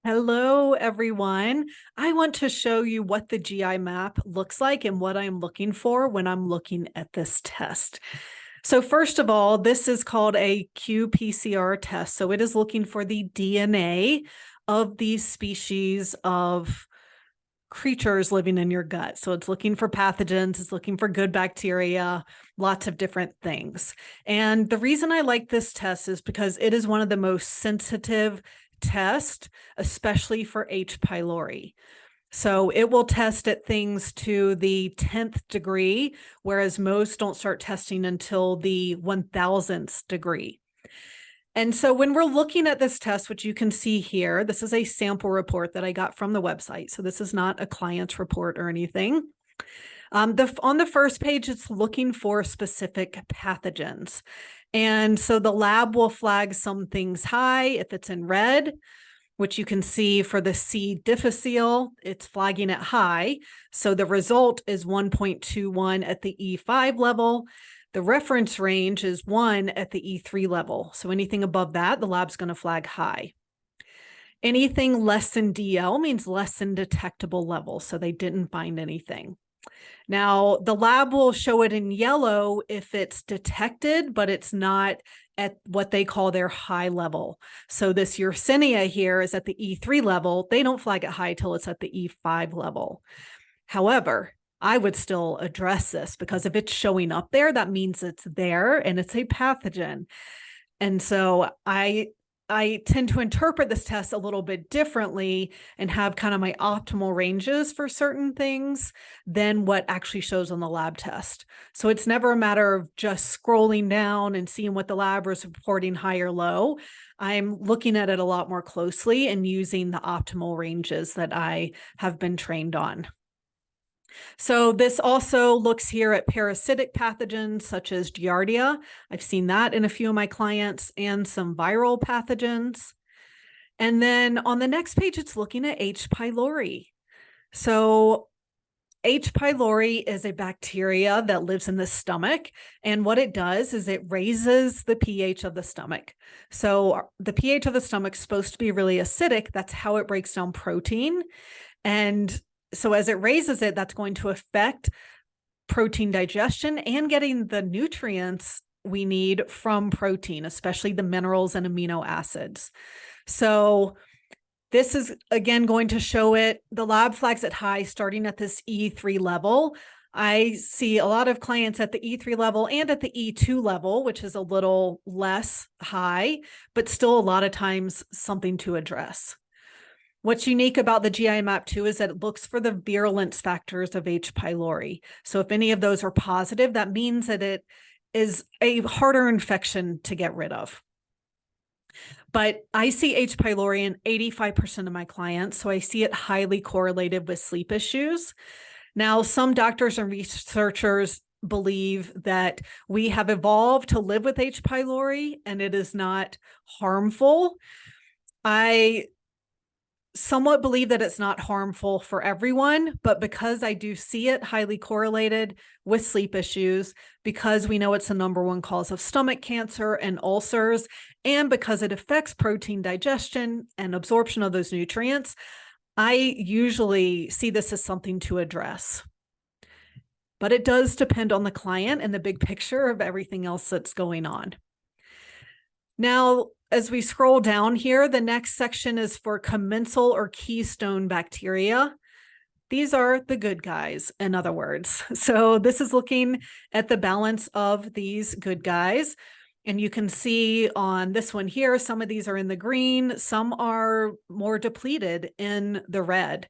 Hello, everyone. I want to show you what the GI map looks like and what I'm looking for when I'm looking at this test. So first of all, this is called a qPCR test. So it is looking for the DNA of these species of creatures living in your gut. So it's looking for pathogens, it's looking for good bacteria, lots of different things. And the reason I like this test is because it is one of the most sensitive tests, especially for H. pylori. So it will test at things to the 10th degree, whereas most don't start testing until the 1000th degree. And so when we're looking at this test, which you can see here, this is a sample report that I got from the website. So this is not a client's report or anything. On the first page, it's looking for specific pathogens. And so the lab will flag some things high if it's in red, which you can see for the C. difficile, it's flagging it high. So the result is 1.21 at the E5 level. The reference range is 1 at the E3 level. So anything above that, the lab's going to flag high. Anything less than DL means less than detectable level. So they didn't find anything. Now, the lab will show it in yellow if it's detected, but it's not at what they call their high level. So this Yersinia here is at the E3 level. They don't flag it high till it's at the E5 level. However, I would still address this because if it's showing up there, that means it's there and it's a pathogen. And so I tend to interpret this test a little bit differently and have kind of my optimal ranges for certain things than what actually shows on the lab test. So it's never a matter of just scrolling down and seeing what the lab is reporting high or low. I'm looking at it a lot more closely and using the optimal ranges that I have been trained on. So this also looks here at parasitic pathogens such as Giardia. I've seen that in a few of my clients, and some viral pathogens. And then on the next page, it's looking at H. pylori. So H. pylori is a bacteria that lives in the stomach. And what it does is it raises the pH of the stomach. So the pH of the stomach is supposed to be really acidic. That's how it breaks down protein. And so as it raises it, that's going to affect protein digestion and getting the nutrients we need from protein, especially the minerals and amino acids. So this is, again, going to show it. The lab flags it high starting at this E3 level. I see a lot of clients at the E3 level and at the E2 level, which is a little less high, but still a lot of times something to address. What's unique about the GI map too is that it looks for the virulence factors of H. pylori. So if any of those are positive, that means that it is a harder infection to get rid of. But I see H. pylori in 85% of my clients, so I see it highly correlated with sleep issues. Now, some doctors and researchers believe that we have evolved to live with H. pylori and it is not harmful. I somewhat believe that it's not harmful for everyone, but because I do see it highly correlated with sleep issues, because we know it's the #1 cause of stomach cancer and ulcers, and because it affects protein digestion and absorption of those nutrients, I usually see this as something to address. But it does depend on the client and the big picture of everything else that's going on. Now, as we scroll down here, the next section is for commensal or keystone bacteria. These are the good guys, in other words. So this is looking at the balance of these good guys. And you can see on this one here, some of these are in the green, some are more depleted in the red.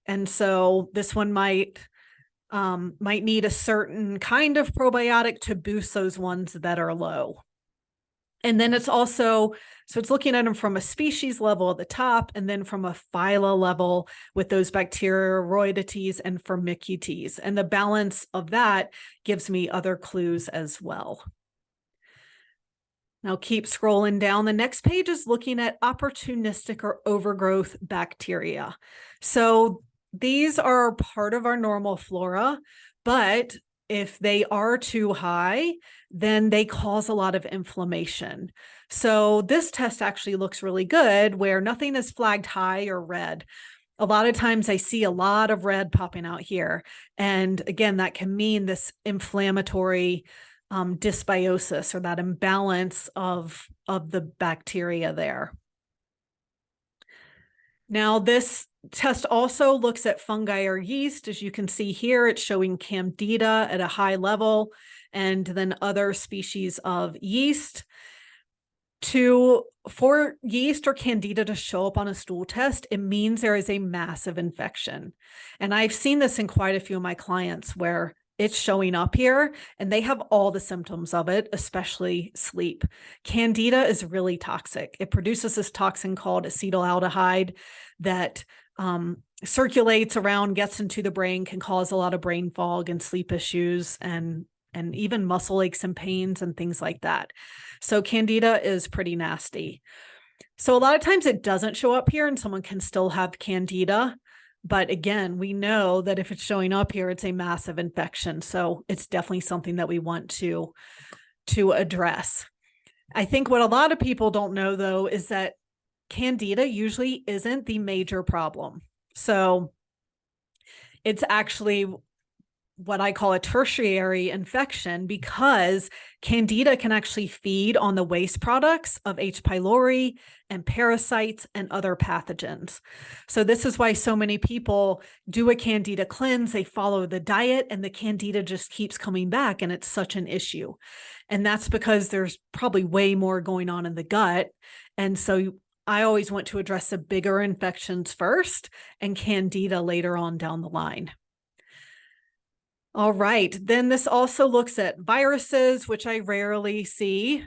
And so this one might need a certain kind of probiotic to boost those ones that are low. And then it's also, so it's looking at them from a species level at the top, and then from a phyla level with those Bacteroidetes and Firmicutes. And the balance of that gives me other clues as well. Now keep scrolling down. The next page is looking at opportunistic or overgrowth bacteria. So these are part of our normal flora, but if they are too high, then they cause a lot of inflammation. So this test actually looks really good where nothing is flagged high or red. A lot of times I see a lot of red popping out here. And again, that can mean this inflammatory dysbiosis, or that imbalance of the bacteria there. Now, this test also looks at fungi or yeast. As you can see here, it's showing Candida at a high level, and then other species of yeast. For yeast or Candida to show up on a stool test, it means there is a massive infection. And I've seen this in quite a few of my clients where it's showing up here and they have all the symptoms of it, especially sleep. Candida is really toxic. It produces this toxin called acetaldehyde that circulates around, gets into the brain, can cause a lot of brain fog and sleep issues, and even muscle aches and pains and things like that. So Candida is pretty nasty. So a lot of times it doesn't show up here and someone can still have Candida. But again, we know that if it's showing up here, it's a massive infection. So it's definitely something that we want to address. I think what a lot of people don't know, though, is that Candida usually isn't the major problem. So it's actually what I call a tertiary infection, because Candida can actually feed on the waste products of H. pylori and parasites and other pathogens. So this is why so many people do a Candida cleanse, they follow the diet, and the Candida just keeps coming back, and it's such an issue. And that's because there's probably way more going on in the gut. And so I always want to address the bigger infections first and Candida later on down the line. All right, then this also looks at viruses, which I rarely see.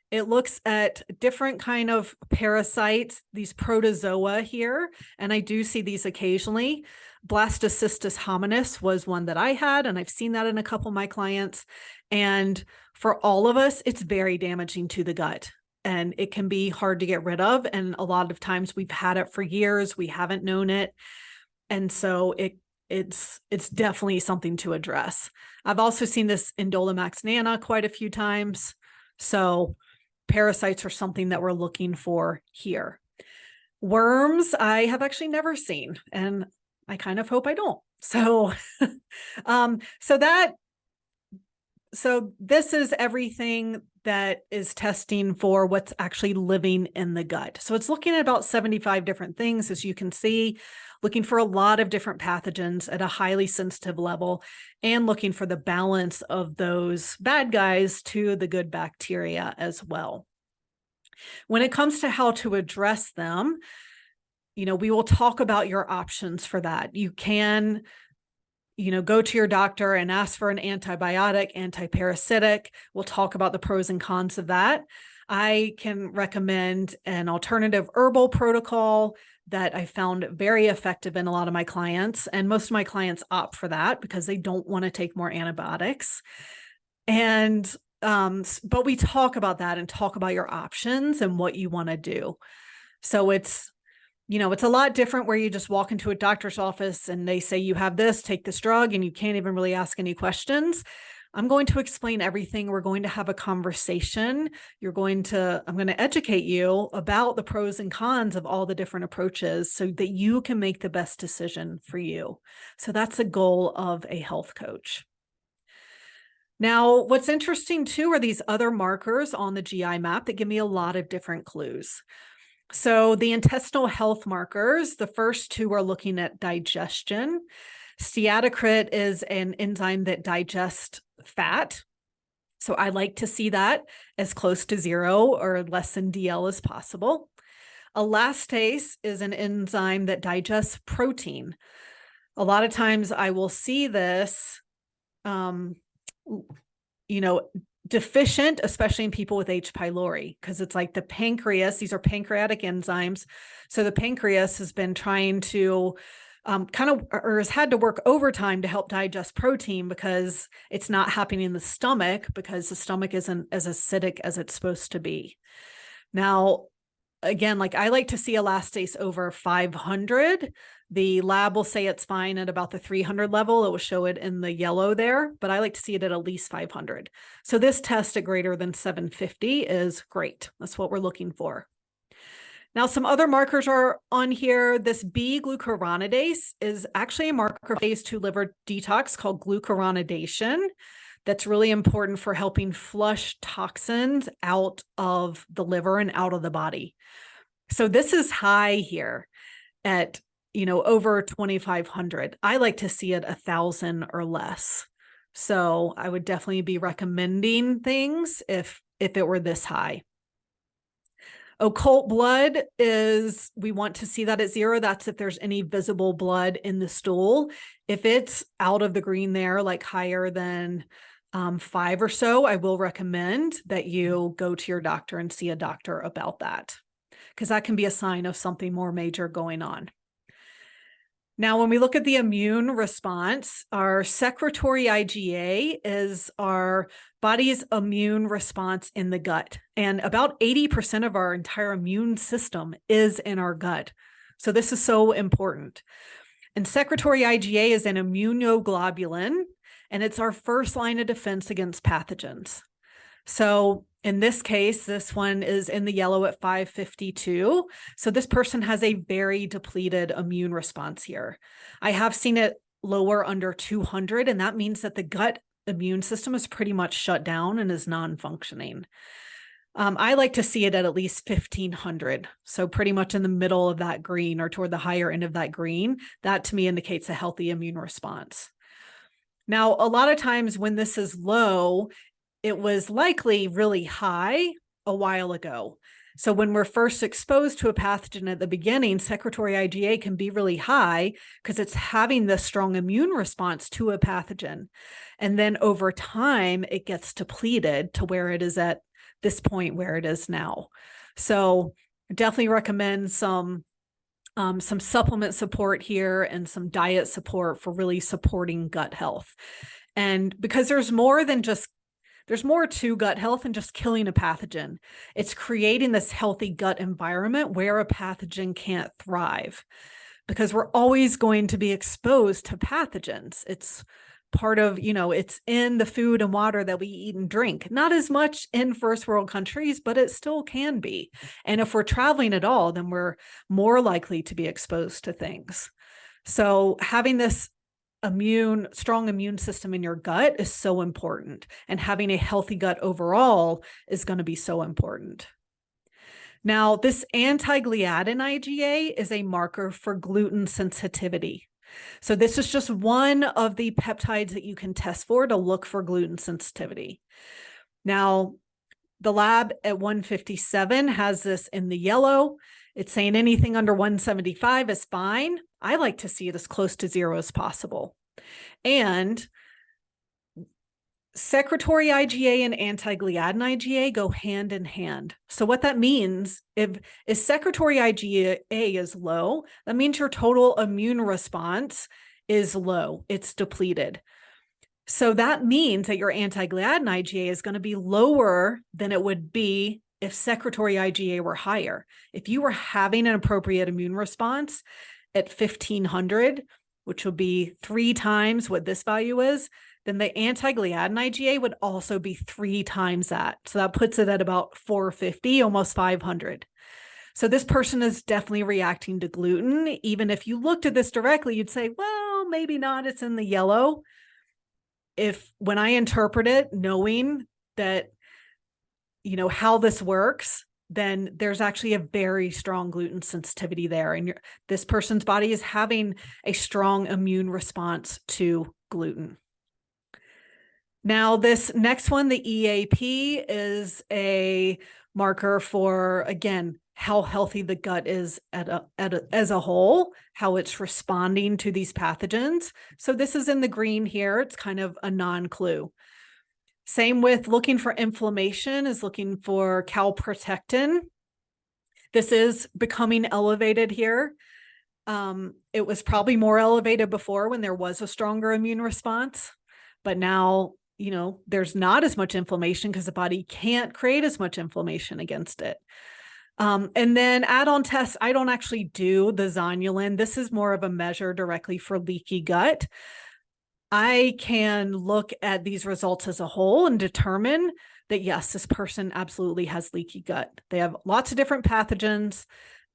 It looks at different kind of parasites, these protozoa here, and I do see these occasionally. Blastocystis hominis was one that I had, and I've seen that in a couple of my clients. And for all of us, it's very damaging to the gut, and it can be hard to get rid of. And a lot of times we've had it for years, we haven't known it. And so it's definitely something to address. I've also seen this in Indolamax nana quite a few times. So parasites are something that we're looking for here. Worms, I have actually never seen, and I kind of hope I don't. So, so this is everything that is testing for what's actually living in the gut. So it's looking at about 75 different things, as you can see, looking for a lot of different pathogens at a highly sensitive level, and looking for the balance of those bad guys to the good bacteria as well. When it comes to how to address them, we will talk about your options for that. You can go to your doctor and ask for an antibiotic, antiparasitic. We'll talk about the pros and cons of that. I can recommend an alternative herbal protocol that I found very effective in a lot of my clients. And most of my clients opt for that because they don't want to take more antibiotics. And, but we talk about that and talk about your options and what you want to do. So it's a lot different where you just walk into a doctor's office and they say, you have this, take this drug, and you can't even really ask any questions. I'm going to explain everything. We're going to have a conversation. I'm going to educate you about the pros and cons of all the different approaches so that you can make the best decision for you. So that's the goal of a health coach. Now, what's interesting too are these other markers on the GI map that give me a lot of different clues. So the intestinal health markers, the first two are looking at digestion. Steatocrit is an enzyme that digests fat. So I like to see that as close to 0 or less than DL as possible. Elastase is an enzyme that digests protein. A lot of times I will see this, deficient, especially in people with H. pylori, because it's like the pancreas, these are pancreatic enzymes. So the pancreas has been trying to has had to work overtime to help digest protein because it's not happening in the stomach because the stomach isn't as acidic as it's supposed to be. Now, again, I like to see elastase over 500. The lab will say it's fine at about the 300 level. It will show it in the yellow there, but I like to see it at least 500. So this test at greater than 750 is great. That's what we're looking for. Now, some other markers are on here. This B-glucuronidase is actually a marker phase 2 liver detox called glucuronidation. That's really important for helping flush toxins out of the liver and out of the body. So this is high here at, over 2,500. I like to see it 1,000 or less. So I would definitely be recommending things if it were this high. Occult blood is, we want to see that at 0. That's if there's any visible blood in the stool. If it's out of the green there, like higher than 5 or so, I will recommend that you go to your doctor and see a doctor about that, because that can be a sign of something more major going on. Now, when we look at the immune response, our secretory IgA is our body's immune response in the gut. And about 80% of our entire immune system is in our gut. So this is so important. And secretory IgA is an immunoglobulin, and it's our first line of defense against pathogens. So in this case, this one is in the yellow at 552. So this person has a very depleted immune response here. I have seen it lower under 200, and that means that the gut immune system is pretty much shut down and is non-functioning. I like to see it at least 1,500. So pretty much in the middle of that green or toward the higher end of that green. That to me indicates a healthy immune response. Now, a lot of times when this is low, it was likely really high a while ago. So when we're first exposed to a pathogen at the beginning, secretory IgA can be really high because it's having this strong immune response to a pathogen. And then over time, it gets depleted to where it is at this point where it is now. So definitely recommend some supplement support here and some diet support for really supporting gut health. And because there's more to gut health than just killing a pathogen. It's creating this healthy gut environment where a pathogen can't thrive, because we're always going to be exposed to pathogens. It's part of, it's in the food and water that we eat and drink. Not as much in first world countries, but it still can be. And if we're traveling at all, then we're more likely to be exposed to things. So having this strong immune system in your gut is so important, and having a healthy gut overall is going to be so important. Now, this anti-gliadin IgA is a marker for gluten sensitivity. So this is just one of the peptides that you can test for to look for gluten sensitivity. Now, the lab at 157 has this in the yellow. It's saying anything under 175 is fine. I like to see it as close to 0 as possible. And secretory IgA and anti-gliadin IgA go hand in hand. So what that means, if secretory IgA is low, that means your total immune response is low. It's depleted. So that means that your anti-gliadin IgA is going to be lower than it would be if secretory IgA were higher. If you were having an appropriate immune response at 1,500, which would be 3 times what this value is, then the anti-gliadin IgA would also be 3 times that. So that puts it at about 450, almost 500. So this person is definitely reacting to gluten. Even if you looked at this directly, you'd say, well, maybe not, it's in the yellow. When I interpret it, knowing that, how this works, then there's actually a very strong gluten sensitivity there. And this person's body is having a strong immune response to gluten. Now, this next one, the EAP, is a marker for, again, how healthy the gut is as a whole, how it's responding to these pathogens. So this is in the green here. It's kind of a non-clue. Same with looking for inflammation is looking for calprotectin. This is becoming elevated here. It was probably more elevated before when there was a stronger immune response, but now, there's not as much inflammation because the body can't create as much inflammation against it. And then add-on tests, I don't actually do the zonulin. This is more of a measure directly for leaky gut. I can look at these results as a whole and determine that, yes, this person absolutely has leaky gut. They have lots of different pathogens.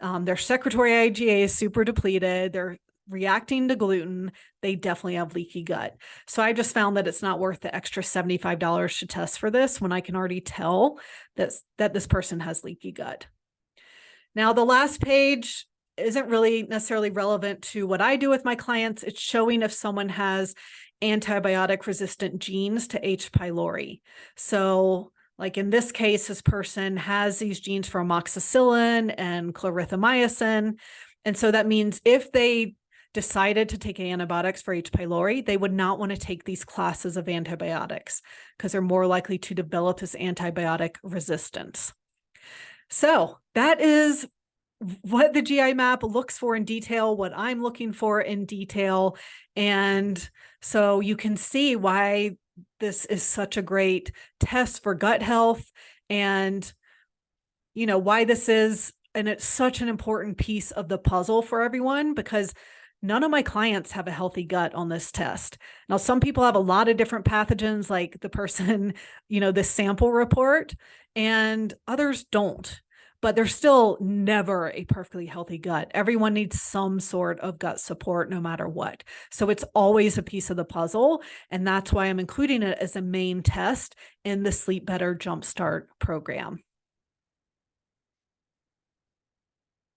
Their secretory IgA is super depleted. They're reacting to gluten. They definitely have leaky gut. So I just found that it's not worth the extra $75 to test for this when I can already tell that this person has leaky gut. Now, the last page isn't really necessarily relevant to what I do with my clients. It's showing if someone has antibiotic resistant genes to H. pylori. So like in this case, this person has these genes for amoxicillin and clarithromycin. And so that means if they decided to take antibiotics for H. pylori, they would not want to take these classes of antibiotics because they're more likely to develop this antibiotic resistance. So that is what the GI map looks for in detail, what I'm looking for in detail. And so you can see why this is such a great test for gut health and, why this is, and it's such an important piece of the puzzle for everyone because none of my clients have a healthy gut on this test. Now, some people have a lot of different pathogens, like the person, this sample report, and others don't. But there's still never a perfectly healthy gut. Everyone needs some sort of gut support no matter what. So it's always a piece of the puzzle. And that's why I'm including it as a main test in the Sleep Better Jumpstart program.